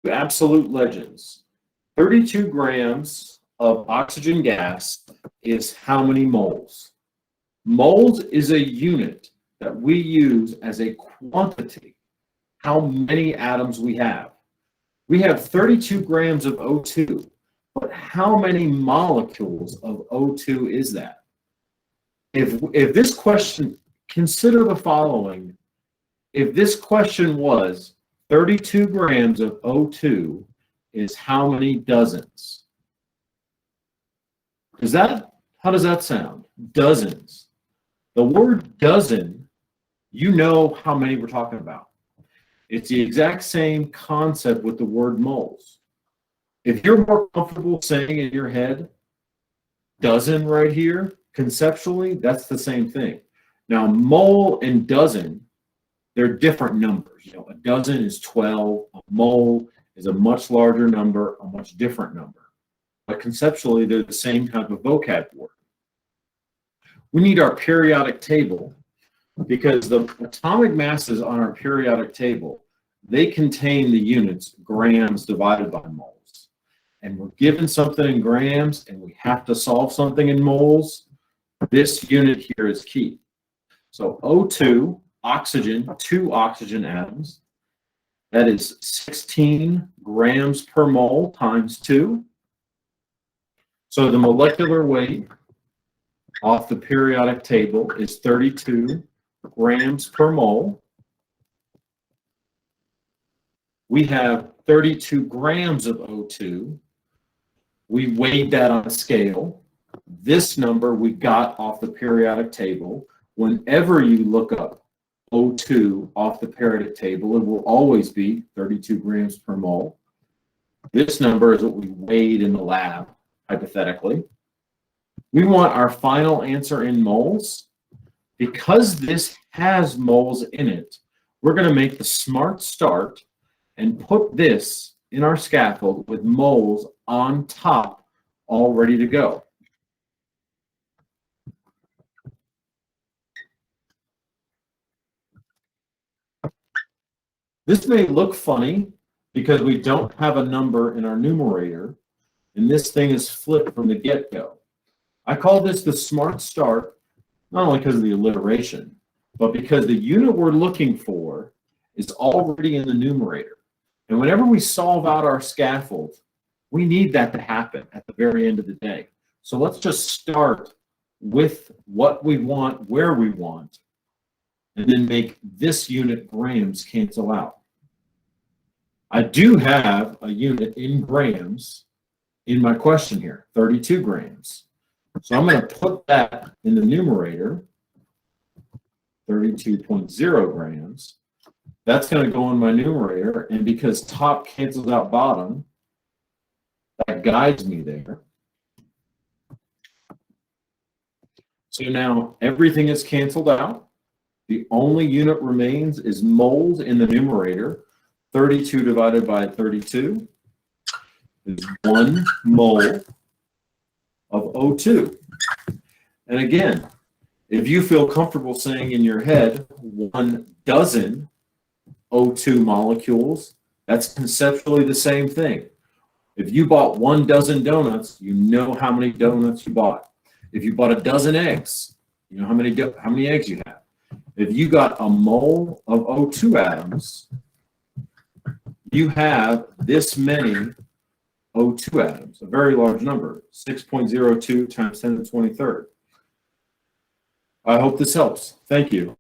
Absolute legends. 32 grams of oxygen gas is how many moles? Moles is a unit that we use as a quantity, how many atoms we have. We have 32 grams of O2, but how many molecules of O2 is that? If this question, consider the following. If this question was 32 grams of O2 is how many dozens? How does that sound? Dozens. The word dozen, you know how many we're talking about. It's the exact same concept with the word moles. If you're more comfortable saying in your head, dozen right here, conceptually, that's the same thing. Now, mole and dozen, they're different numbers. You know, a dozen is 12. A mole is a much larger number, a much different number. But conceptually, they're the same type of vocab word. We need our periodic table because the atomic masses on our periodic table, they contain the units grams divided by moles. And we're given something in grams and we have to solve something in moles. This unit here is key. So O2, oxygen, 2 oxygen atoms, that is 16 grams per mole times 2. So the molecular weight off the periodic table is 32 grams per mole. We have 32 grams of O2. We weighed that on a scale. This number we got off the periodic table. Whenever you look up O2 off the periodic table, it will always be 32 grams per mole. This number is what we weighed in the lab, hypothetically. We want our final answer in moles. Because this has moles in it, we're going to make the smart start and put this in our scaffold with moles on top, all ready to go. This may look funny because we don't have a number in our numerator, and this thing is flipped from the get-go. I call this the smart start, not only because of the alliteration, but because the unit we're looking for is already in the numerator. And whenever we solve out our scaffold, we need that to happen at the very end of the day. So let's just start with what we want, where we want, and then make this unit grams cancel out. I do have a unit in grams in my question here, 32 grams. So I'm going to put that in the numerator, 32.0 grams. That's going to go in my numerator, and because top cancels out bottom, that guides me there. So now everything is canceled out. The only unit remains is moles in the numerator. 32 divided by 32 is 1 mole of O2. And again, if you feel comfortable saying in your head 1 dozen O2 molecules, that's conceptually the same thing. If you bought 1 dozen donuts, you know how many donuts you bought. If you bought a dozen eggs, you know how many eggs you have. If you got a mole of O2 atoms, you have this many O2 atoms, a very large number, 6.02 times 10 to the 23rd. I hope this helps. Thank you.